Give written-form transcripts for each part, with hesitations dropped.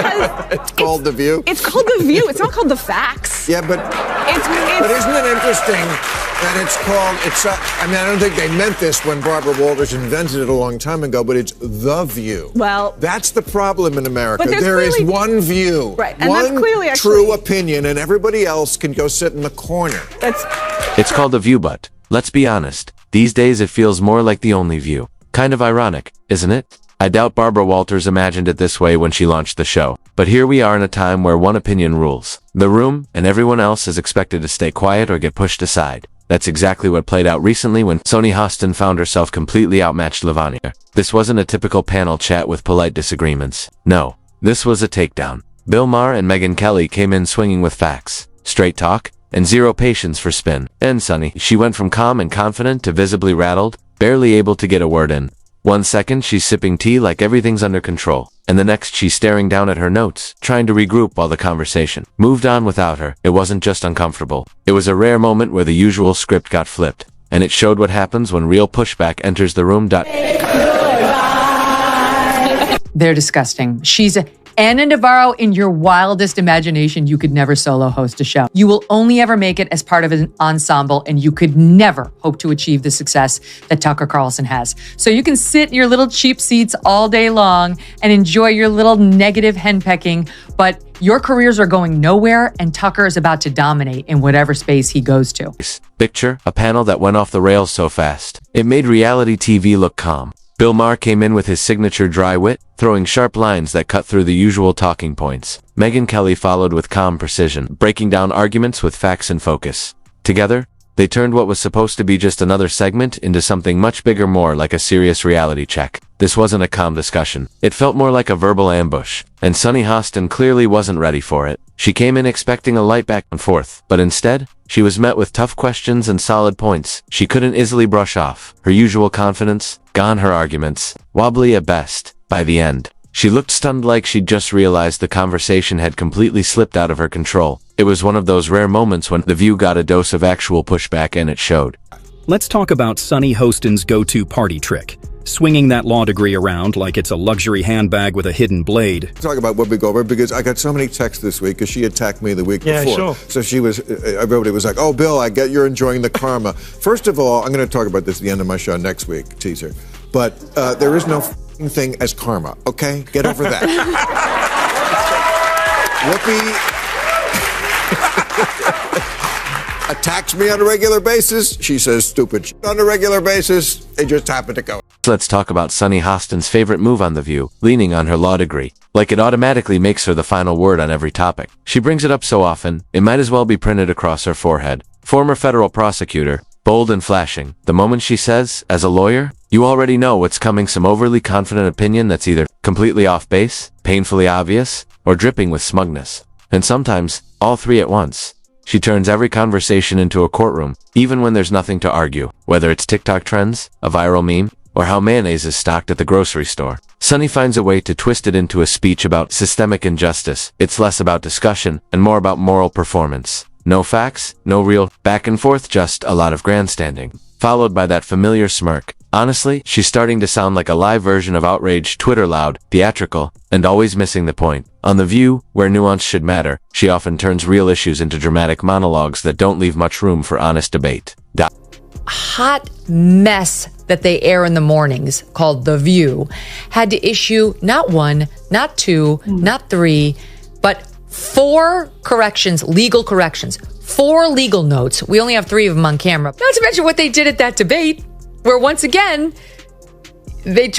because it's called The View? It's called The View. It's not called The Facts. Yeah, but isn't it interesting that it's called, I don't think they meant this when Barbara Walters invented it a long time ago, but it's The View. Well, that's the problem in America. But there is one view, right, and one that's clearly true opinion, and everybody else can go sit in the corner. It's called The View, but let's be honest. These days it feels more like the only view. Kind of ironic, isn't it? I doubt Barbara Walters imagined it this way when she launched the show. But here we are in a time where one opinion rules the room, and everyone else is expected to stay quiet or get pushed aside. That's exactly what played out recently when Hostin found herself completely outmatched Lavanya. This wasn't a typical panel chat with polite disagreements. No, this was a takedown. Bill Maher and Megyn Kelly came in swinging with facts, straight talk, and zero patience for spin. And Sunny, she went from calm and confident to visibly rattled, barely able to get a word in. 1 second she's sipping tea like everything's under control, and the next she's staring down at her notes, trying to regroup while the conversation moved on without her. It wasn't just uncomfortable. It was a rare moment where the usual script got flipped, and it showed what happens when real pushback enters the room. They're disgusting. She's Anna Navarro, in your wildest imagination, you could never solo host a show. You will only ever make it as part of an ensemble, and you could never hope to achieve the success that Tucker Carlson has. So you can sit in your little cheap seats all day long and enjoy your little negative henpecking, but your careers are going nowhere, and Tucker is about to dominate in whatever space he goes to. Picture a panel that went off the rails so fast. It made reality TV look calm. Bill Maher came in with his signature dry wit, throwing sharp lines that cut through the usual talking points. Megyn Kelly followed with calm precision, breaking down arguments with facts and focus. Together, they turned what was supposed to be just another segment into something much bigger, more like a serious reality check. This wasn't a calm discussion. It felt more like a verbal ambush, and Sunny Hostin clearly wasn't ready for it. She came in expecting a light back and forth, but instead, she was met with tough questions and solid points she couldn't easily brush off. Her usual confidence gone, her arguments wobbly at best. By the end, she looked stunned, like she'd just realized the conversation had completely slipped out of her control. It was one of those rare moments when The View got a dose of actual pushback, and it showed. Let's talk about Sunny Hostin's go-to party trick. Swinging that law degree around like it's a luxury handbag with a hidden blade. Talk about Whoopi Goldberg, because I got so many texts this week because she attacked me the week before. Sure. So she was, everybody was like, oh, Bill, I get you're enjoying the karma. First of all, I'm going to talk about this at the end of my show next week, teaser. But there is no thing as karma, okay? Get over that. Whoopi attacks me on a regular basis. She says stupid shit on a regular basis. It just happened to go. Let's talk about Sunny Hostin's favorite move on The View, leaning on her law degree. Like it automatically makes her the final word on every topic. She brings it up so often, it might as well be printed across her forehead. Former federal prosecutor, bold and flashing. The moment she says, as a lawyer, you already know what's coming, some overly confident opinion that's either completely off base, painfully obvious, or dripping with smugness. And sometimes, all three at once. She turns every conversation into a courtroom, even when there's nothing to argue, whether it's TikTok trends, a viral meme, or how mayonnaise is stocked at the grocery store. Sunny finds a way to twist it into a speech about systemic injustice. It's less about discussion and more about moral performance. No facts, no real back and forth, just a lot of grandstanding, followed by that familiar smirk. Honestly, she's starting to sound like a live version of outraged Twitter, loud, theatrical, and always missing the point. On The View, where nuance should matter, she often turns real issues into dramatic monologues that don't leave much room for honest debate. Hot mess that they air in the mornings, called The View, had to issue not one, not two, not three, but 4 corrections, legal corrections, 4 legal notes. We only have 3 of them on camera. Not to mention what they did at that debate, where once again, they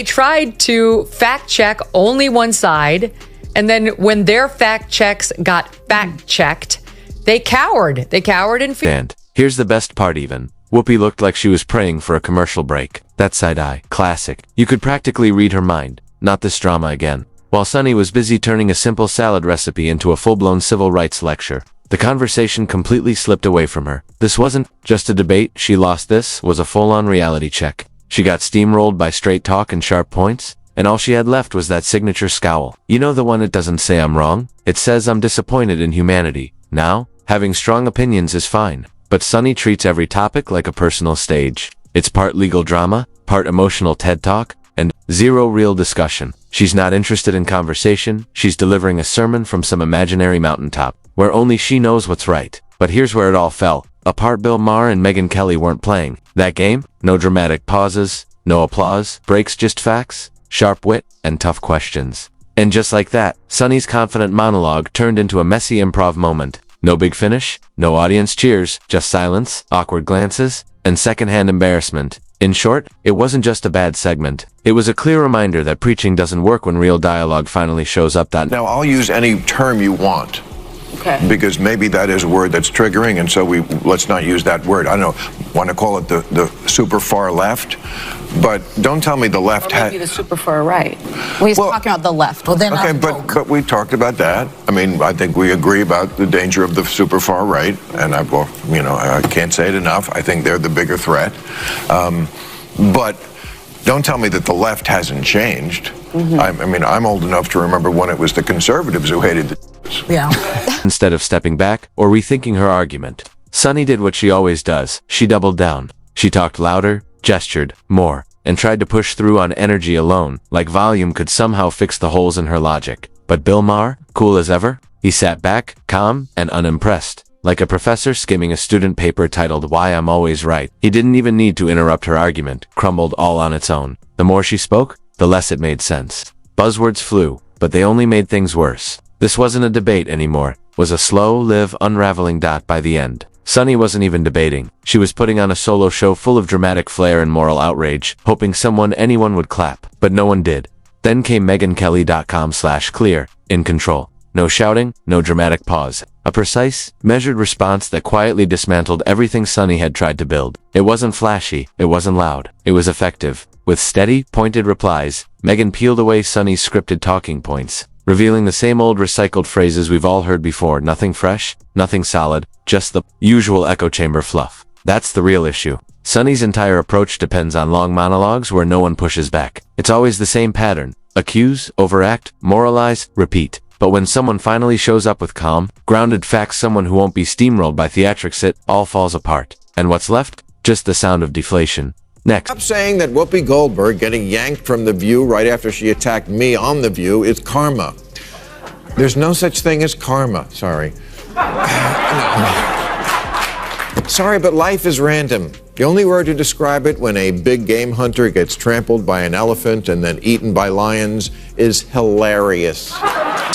tried to fact check only one side, and then when their fact checks got fact checked, they cowered. They cowered in fear. And here's the best part even. Whoopi looked like she was praying for a commercial break. That side eye, classic. You could practically read her mind. Not this drama again. While Sunny was busy turning a simple salad recipe into a full-blown civil rights lecture, the conversation completely slipped away from her. This wasn't just a debate. She lost. This was a full-on reality check. She got steamrolled by straight talk and sharp points, and all she had left was that signature scowl. You know, the one that doesn't say I'm wrong? It says I'm disappointed in humanity. Now, having strong opinions is fine, but Sunny treats every topic like a personal stage. It's part legal drama, part emotional TED Talk, and zero real discussion. She's not interested in conversation. She's delivering a sermon from some imaginary mountaintop, where only she knows what's right. But here's where it all fell apart. Bill Maher and Megyn Kelly weren't playing that game. No dramatic pauses, no applause, breaks, just facts, sharp wit, and tough questions. And just like that, Sunny's confident monologue turned into a messy improv moment. No big finish, no audience cheers, just silence, awkward glances, and secondhand embarrassment. In short, it wasn't just a bad segment. It was a clear reminder that preaching doesn't work when real dialogue finally shows up. Now, I'll use any term you want. Okay. Because maybe that is a word that's triggering, and so let's not use that word. I don't know, want to call it the super far left, but don't tell me the left Or maybe the super far right. Well, he's talking about the left. Well, then okay, but we talked about that. I mean, I think we agree about the danger of the super far right, and I can't say it enough. I think they're the bigger threat. But don't tell me that the left hasn't changed. Mm-hmm. I'm old enough to remember when it was the conservatives who hated the Yeah. Instead of stepping back or rethinking her argument, Sunny did what she always does. She doubled down. She talked louder, gestured more, and tried to push through on energy alone, like volume could somehow fix the holes in her logic. But Bill Maher, cool as ever, he sat back, calm and unimpressed, like a professor skimming a student paper titled Why I'm Always Right. He didn't even need to interrupt her argument, crumbled all on its own. The more she spoke, the less it made sense. Buzzwords flew, but they only made things worse. This wasn't a debate anymore. It was a slow, live, unraveling dot by the end. Sunny wasn't even debating. She was putting on a solo show full of dramatic flair and moral outrage, hoping anyone would clap. But no one did. Then came MegynKelly.com/clear, in control. No shouting, no dramatic pause. A precise, measured response that quietly dismantled everything Sunny had tried to build. It wasn't flashy, it wasn't loud. It was effective. With steady, pointed replies, Megyn peeled away Sunny's scripted talking points, revealing the same old recycled phrases we've all heard before. Nothing fresh, nothing solid, just the usual echo chamber fluff. That's the real issue. Sunny's entire approach depends on long monologues where no one pushes back. It's always the same pattern. Accuse, overact, moralize, repeat. But when someone finally shows up with calm, grounded facts, someone who won't be steamrolled by theatrics, it all falls apart. And what's left? Just the sound of deflation. Next. Stop saying that Whoopi Goldberg getting yanked from The View right after she attacked me on The View is karma. There's no such thing as karma. Sorry. Sorry, but life is random. The only word to describe it when a big game hunter gets trampled by an elephant and then eaten by lions is hilarious.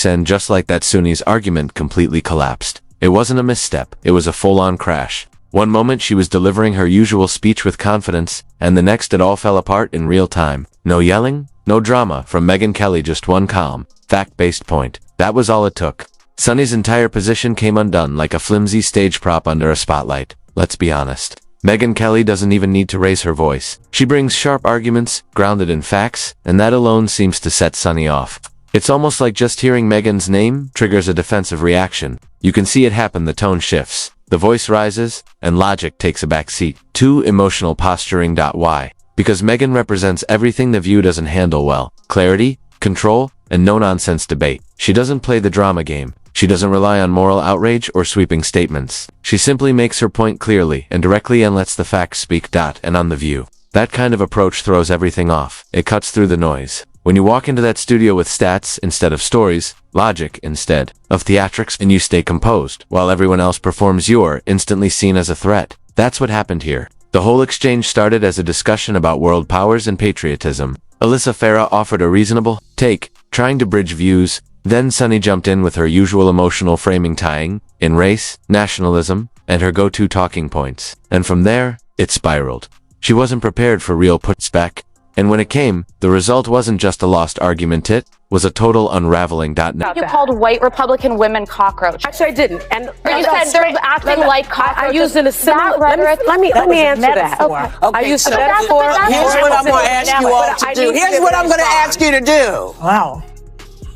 And just like that, Sunny's argument completely collapsed. It wasn't a misstep, it was a full-on crash. One moment she was delivering her usual speech with confidence, and the next it all fell apart in real time. No yelling, no drama from Megyn Kelly, just one calm, fact-based point. That was all it took. Sunny's entire position came undone like a flimsy stage prop under a spotlight. Let's be honest. Megyn Kelly doesn't even need to raise her voice. She brings sharp arguments, grounded in facts, and that alone seems to set Sunny off. It's almost like just hearing Megyn's name triggers a defensive reaction. You can see it happen, the tone shifts, the voice rises, and logic takes a back seat. Too emotional posturing. Why? Because Megyn represents everything The View doesn't handle well. Clarity, control, and no-nonsense debate. She doesn't play the drama game. She doesn't rely on moral outrage or sweeping statements. She simply makes her point clearly and directly and lets the facts speak. And on The View, that kind of approach throws everything off. It cuts through the noise. When you walk into that studio with stats instead of stories, logic instead of theatrics, and you stay composed while everyone else performs, you're instantly seen as a threat. That's what happened here. The whole exchange started as a discussion about world powers and patriotism. Alyssa Farah offered a reasonable take, trying to bridge views. Then Sunny jumped in with her usual emotional framing, tying in race, nationalism, and her go-to talking points. And from there, it spiraled. She wasn't prepared for real pushback. And when it came, the result wasn't just a lost argument, it was a total unraveling. You called white Republican women cockroaches. Actually, I didn't. And you said they're acting like cockroaches. I used it in a similar. Let me answer that. Okay. I used a metaphor. Here's what I'm going to ask you all to do. Here's what I'm going to ask you to do. Wow.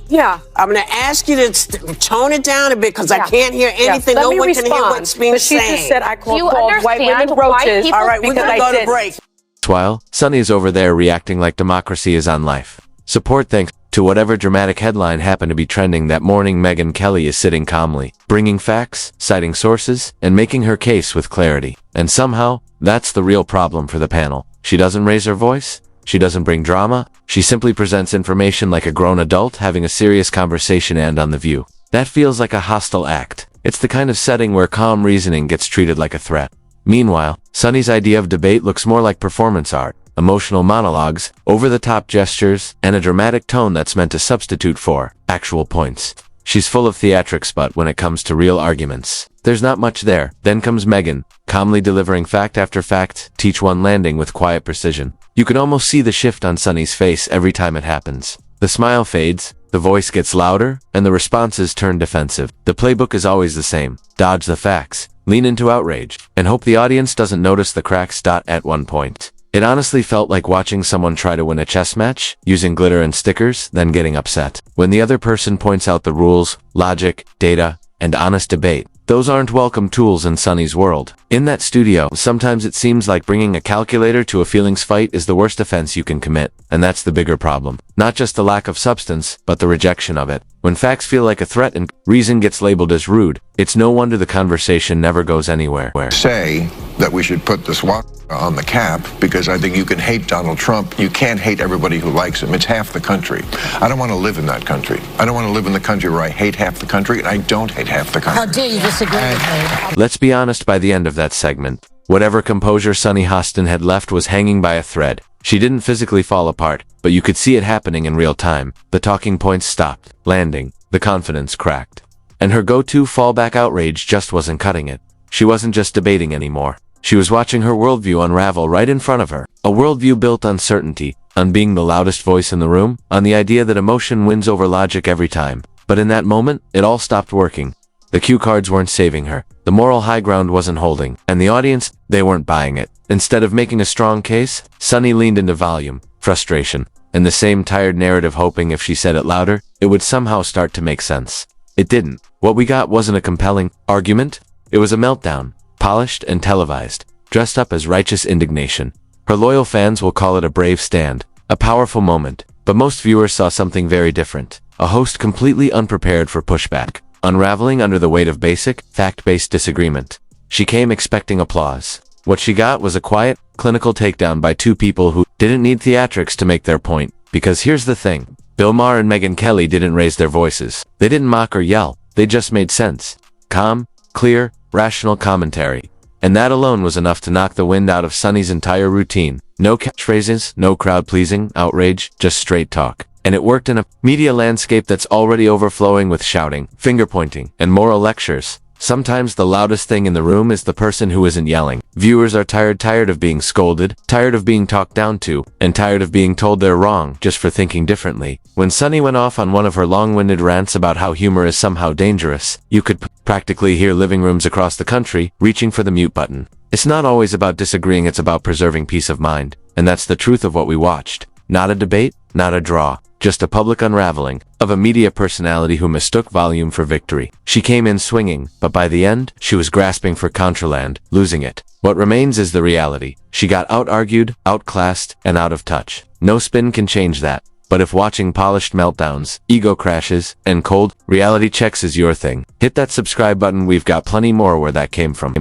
Yeah. I'm going to ask you to tone it down a bit because I can't hear anything. Let no me one respond. can hear what's being She said. just said I Do you called white women understand why roaches. people All right, we're because going to I go to didn't. break. While Sunny's over there reacting like democracy is on life support thanks to whatever dramatic headline happened to be trending that morning, Megyn Kelly is sitting calmly, bringing facts, citing sources, and making her case with clarity. And somehow, that's the real problem for the panel. She doesn't raise her voice, she doesn't bring drama, She simply presents information like a grown adult having a serious conversation, and on The View, that feels like a hostile act. It's the kind of setting where calm reasoning gets treated like a threat. Meanwhile, Sunny's idea of debate looks more like performance art, emotional monologues, over-the-top gestures, and a dramatic tone that's meant to substitute for actual points. She's full of theatrics, but when it comes to real arguments, there's not much there. Then comes Meghan, calmly delivering fact after fact, each one landing with quiet precision. You can almost see the shift on Sunny's face every time it happens. The smile fades, the voice gets louder, and the responses turn defensive. The playbook is always the same: dodge the facts, lean into outrage, and hope the audience doesn't notice the cracks. At one point, it honestly felt like watching someone try to win a chess match, using glitter and stickers, then getting upset when the other person points out the rules, logic, data, and honest debate. Those aren't welcome tools in Sunny's world. In that studio, sometimes it seems like bringing a calculator to a feelings fight is the worst offense you can commit, and that's the bigger problem. Not just the lack of substance, but the rejection of it. When facts feel like a threat and reason gets labeled as rude, it's no wonder the conversation never goes anywhere. Say that we should put the swat on the cap, because I think you can hate Donald Trump. You can't hate everybody who likes him. It's half the country. I don't want to live in that country. I don't want to live in the country where I hate half the country, and I don't hate half the country. How dare you disagree with me? Let's be honest, by the end of that segment, whatever composure Sunny Hostin had left was hanging by a thread. She didn't physically fall apart, but you could see it happening in real time. The talking points stopped landing, the confidence cracked, and her go-to fallback outrage just wasn't cutting it. She wasn't just debating anymore. She was watching her worldview unravel right in front of her. A worldview built on certainty, on being the loudest voice in the room, on the idea that emotion wins over logic every time. But in that moment, it all stopped working. The cue cards weren't saving her. The moral high ground wasn't holding. And the audience, they weren't buying it. Instead of making a strong case, Sunny leaned into volume, frustration, and the same tired narrative, hoping if she said it louder, it would somehow start to make sense. It didn't. What we got wasn't a compelling argument. It was a meltdown, polished and televised, dressed up as righteous indignation. Her loyal fans will call it a brave stand, a powerful moment, but most viewers saw something very different. A host completely unprepared for pushback, unraveling under the weight of basic, fact-based disagreement. She came expecting applause. What she got was a quiet, clinical takedown by two people who didn't need theatrics to make their point. Because here's the thing: Bill Maher and Megyn Kelly didn't raise their voices. They didn't mock or yell. They just made sense. Calm, clear, rational commentary. And that alone was enough to knock the wind out of Sunny's entire routine. No catchphrases, no crowd-pleasing, outrage, just straight talk. And it worked in a media landscape that's already overflowing with shouting, finger-pointing, and moral lectures. Sometimes the loudest thing in the room is the person who isn't yelling. Viewers are tired of being scolded, tired of being talked down to, and tired of being told they're wrong just for thinking differently. When Sunny went off on one of her long-winded rants about how humor is somehow dangerous, you could practically hear living rooms across the country reaching for the mute button. It's not always about disagreeing, it's about preserving peace of mind. And that's the truth of what we watched. Not a debate, not a draw. Just a public unraveling of a media personality who mistook volume for victory. She came in swinging, but by the end, she was grasping for contraland, losing it. What remains is the reality. She got out-argued, outclassed, and out of touch. No spin can change that. But if watching polished meltdowns, ego crashes, and cold reality checks is your thing, hit that subscribe button. We've got plenty more where that came from.